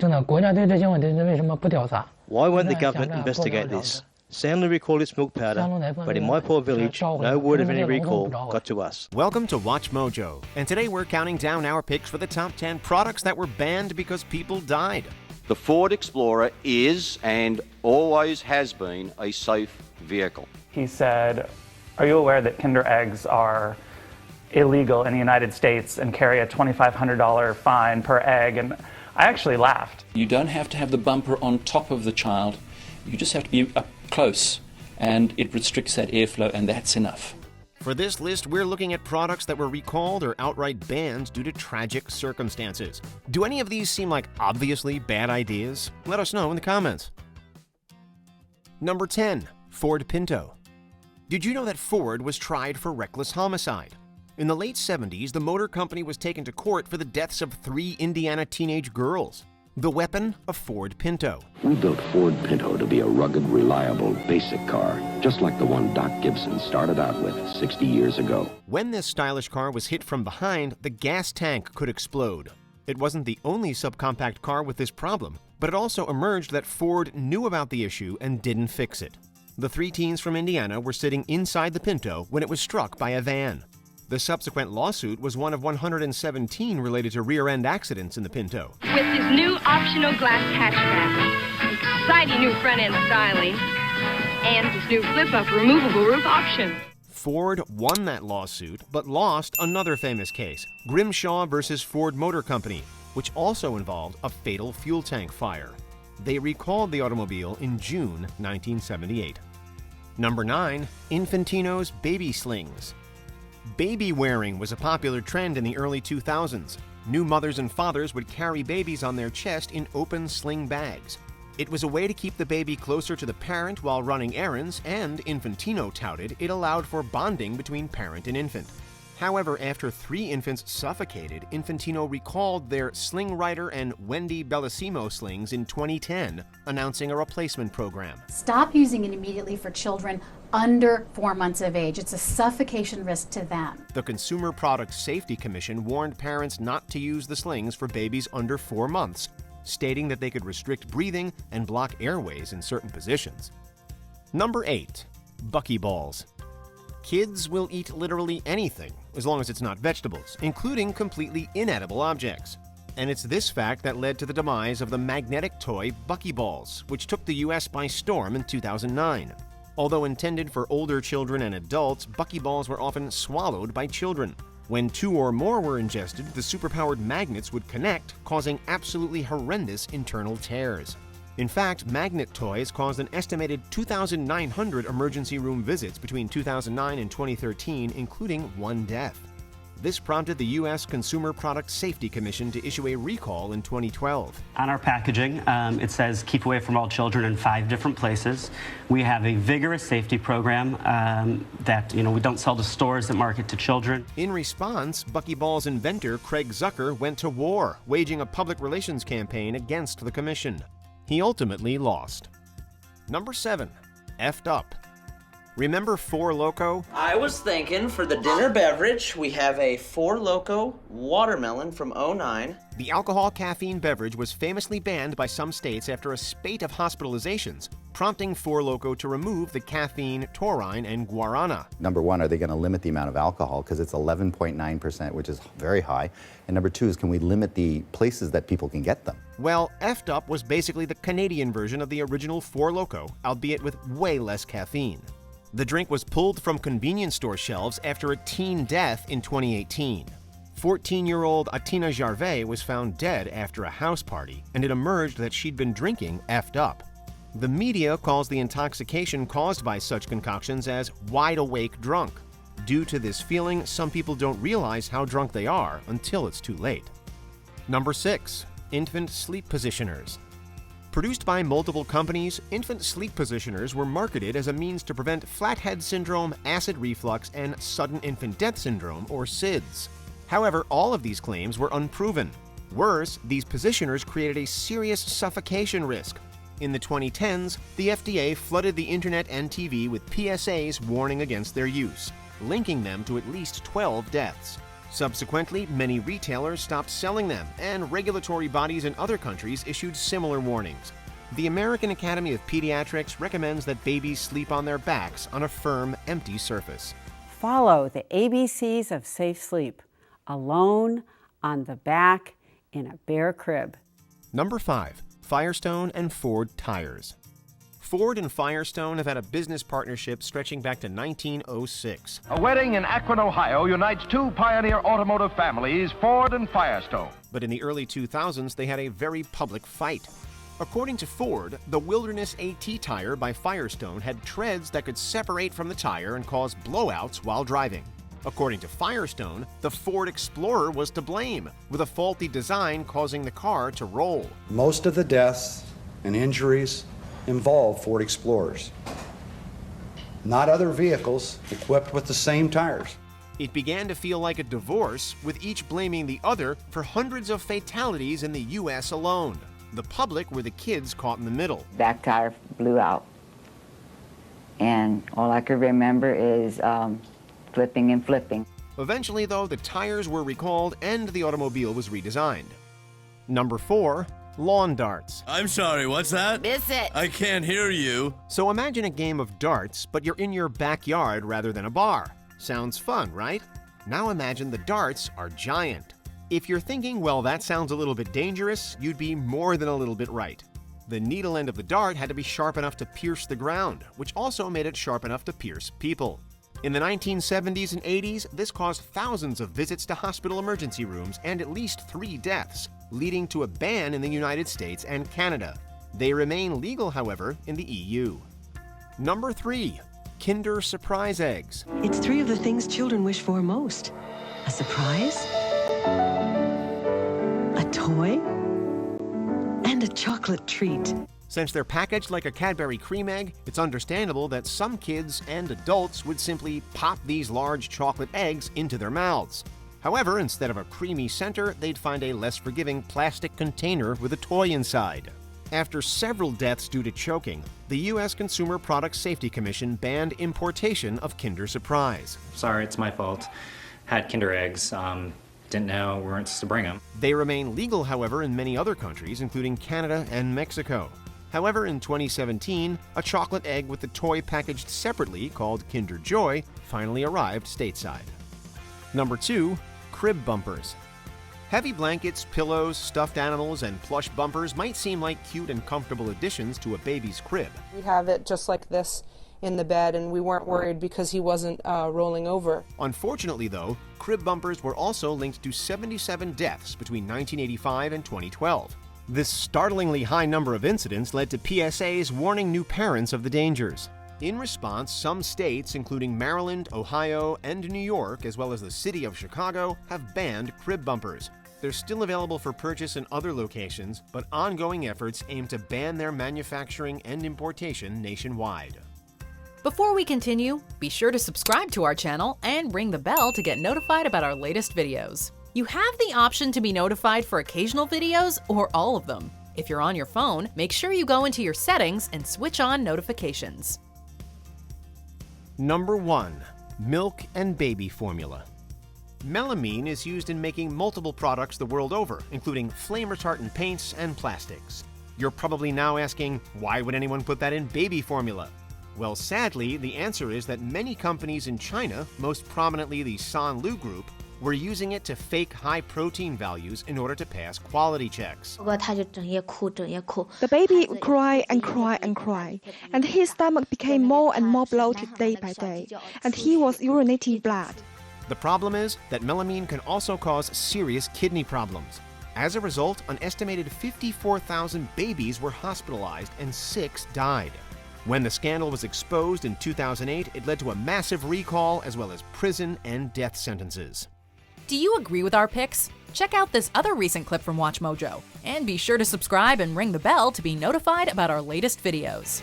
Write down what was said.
Why won't the government investigate this? Soundly recalled its milk powder, but in my poor village, no word of any recall got to us. Welcome to WatchMojo, and today we're counting down our picks for the top 10 products that were banned because people died. The Ford Explorer is and always has been a safe vehicle. He said, "Are you aware that Kinder eggs are illegal in the United States and carry a $2,500 fine per egg?" And I actually laughed. You don't have to have the bumper on top of the child. You just have to be up close, and it restricts that airflow, and that's enough. For this list, we're looking at products that were recalled or outright banned due to tragic circumstances. Do any of these seem like obviously bad ideas? Let us know in the comments. Number 10. Ford Pinto. Did you know that Ford was tried for reckless homicide? In the late 70s, the motor company was taken to court for the deaths of 3 Indiana teenage girls. The weapon, a Ford Pinto. We built Ford Pinto to be a rugged, reliable, basic car, just like the one Doc Gibson started out with 60 years ago. When this stylish car was hit from behind, the gas tank could explode. It wasn't the only subcompact car with this problem, but it also emerged that Ford knew about the issue and didn't fix it. The 3 teens from Indiana were sitting inside the Pinto when it was struck by a van. The subsequent lawsuit was one of 117 related to rear-end accidents in the Pinto. With his new optional glass hatchback, exciting new front-end styling, and his new flip-up removable roof option. Ford won that lawsuit, but lost another famous case, Grimshaw versus Ford Motor Company, which also involved a fatal fuel tank fire. They recalled the automobile in June 1978. Number 9. Infantino's Baby Slings. Baby wearing was a popular trend in the early 2000s. New mothers and fathers would carry babies on their chest in open sling bags. It was a way to keep the baby closer to the parent while running errands, and Infantino touted it allowed for bonding between parent and infant. However, after 3 infants suffocated, Infantino recalled their Sling Rider and Wendy Bellissimo slings in 2010, announcing a replacement program. Stop using it immediately for children under 4 months of age. It's a suffocation risk to them. The Consumer Product Safety Commission warned parents not to use the slings for babies under 4 months, stating that they could restrict breathing and block airways in certain positions. Number 8. Buckyballs. Kids will eat literally anything, as long as it's not vegetables, including completely inedible objects. And it's this fact that led to the demise of the magnetic toy Buckyballs, which took the US by storm in 2009. Although intended for older children and adults, Buckyballs were often swallowed by children. When 2 or more were ingested, the superpowered magnets would connect, causing absolutely horrendous internal tears. In fact, magnet toys caused an estimated 2,900 emergency room visits between 2009 and 2013, including 1 death. This prompted the U.S. Consumer Product Safety Commission to issue a recall in 2012. On our packaging, it says keep away from all children in 5 different places. We have a vigorous safety program that we don't sell to stores that market to children. In response, Buckyballs inventor Craig Zucker went to war, waging a public relations campaign against the commission. He ultimately lost. Number 7. Eftop. Remember Four Loko? I was thinking for the dinner beverage, we have a Four Loko watermelon from '09. The alcohol caffeine beverage was famously banned by some states after a spate of hospitalizations, prompting Four Loko to remove the caffeine, taurine, and guarana. Number 1, are they going to limit the amount of alcohol? Because it's 11.9%, which is very high. And number 2 is, can we limit the places that people can get them? Well, Eftop was basically the Canadian version of the original Four Loko, albeit with way less caffeine. The drink was pulled from convenience store shelves after a teen death in 2018. 14-year-old Atina Jarvet was found dead after a house party, and it emerged that she'd been drinking Eftop. The media calls the intoxication caused by such concoctions as wide-awake drunk. Due to this feeling, some people don't realize how drunk they are until it's too late. Number 6. Infant sleep positioners. Produced by multiple companies, infant sleep positioners were marketed as a means to prevent flathead syndrome, acid reflux, and sudden infant death syndrome, or SIDS. However, all of these claims were unproven. Worse, these positioners created a serious suffocation risk. In the 2010s, the FDA flooded the internet and TV with PSAs warning against their use, linking them to at least 12 deaths. Subsequently, many retailers stopped selling them, and regulatory bodies in other countries issued similar warnings. The American Academy of Pediatrics recommends that babies sleep on their backs on a firm, empty surface. Follow the ABCs of safe sleep. Alone, on the back, in a bare crib. Number 5. Firestone and Ford tires. Ford and Firestone have had a business partnership stretching back to 1906. A wedding in Akron, Ohio unites two pioneer automotive families, Ford and Firestone. But in the early 2000s, they had a very public fight. According to Ford, the Wilderness AT tire by Firestone had treads that could separate from the tire and cause blowouts while driving. According to Firestone, the Ford Explorer was to blame, with a faulty design causing the car to roll. Most of the deaths and injuries involve Ford Explorers, not other vehicles equipped with the same tires. It began to feel like a divorce, with each blaming the other for hundreds of fatalities in the U.S. alone. The public were the kids caught in the middle. Back tire blew out, and all I could remember is flipping and flipping. Eventually, though, the tires were recalled and the automobile was redesigned. Number 4. Lawn darts. I'm sorry, what's that? Miss it. I can't hear you. So imagine a game of darts, but you're in your backyard rather than a bar. Sounds fun, right? Now imagine the darts are giant. If you're thinking, well, that sounds a little bit dangerous, you'd be more than a little bit right. The needle end of the dart had to be sharp enough to pierce the ground, which also made it sharp enough to pierce people. In the 1970s and 80s, this caused thousands of visits to hospital emergency rooms and at least 3 deaths, leading to a ban in the United States and Canada. They remain legal, however, in the EU. Number 3. Kinder Surprise Eggs. It's 3 of the things children wish for most. A surprise, a toy, and a chocolate treat. Since they're packaged like a Cadbury cream egg, it's understandable that some kids and adults would simply pop these large chocolate eggs into their mouths. However, instead of a creamy center, they'd find a less forgiving plastic container with a toy inside. After several deaths due to choking, the U.S. Consumer Product Safety Commission banned importation of Kinder Surprise. Sorry, it's my fault. Had Kinder eggs. Didn't know we weren't supposed to bring them. They remain legal, however, in many other countries, including Canada and Mexico. However, in 2017, a chocolate egg with the toy packaged separately, called Kinder Joy, finally arrived stateside. Number 2. Crib bumpers. Heavy blankets, pillows, stuffed animals, and plush bumpers might seem like cute and comfortable additions to a baby's crib. We'd have it just like this in the bed, and we weren't worried because he wasn't rolling over. Unfortunately, though, crib bumpers were also linked to 77 deaths between 1985 and 2012. This startlingly high number of incidents led to PSAs warning new parents of the dangers. In response, some states, including Maryland, Ohio, and New York, as well as the city of Chicago, have banned crib bumpers. They're still available for purchase in other locations, but ongoing efforts aim to ban their manufacturing and importation nationwide. Before we continue, be sure to subscribe to our channel and ring the bell to get notified about our latest videos. You have the option to be notified for occasional videos or all of them. If you're on your phone, make sure you go into your settings and switch on notifications. Number 1. Milk and baby formula. Melamine is used in making multiple products the world over, including flame-retardant paints and plastics. You're probably now asking, why would anyone put that in baby formula? Well, sadly, the answer is that many companies in China, most prominently the Sanlu Group, were using it to fake high protein values in order to pass quality checks. The baby would cry and cry and cry, and his stomach became more and more bloated day by day, and he was urinating blood. The problem is that melamine can also cause serious kidney problems. As a result, an estimated 54,000 babies were hospitalized and 6 died. When the scandal was exposed in 2008, it led to a massive recall as well as prison and death sentences. Do you agree with our picks? Check out this other recent clip from WatchMojo, and be sure to subscribe and ring the bell to be notified about our latest videos.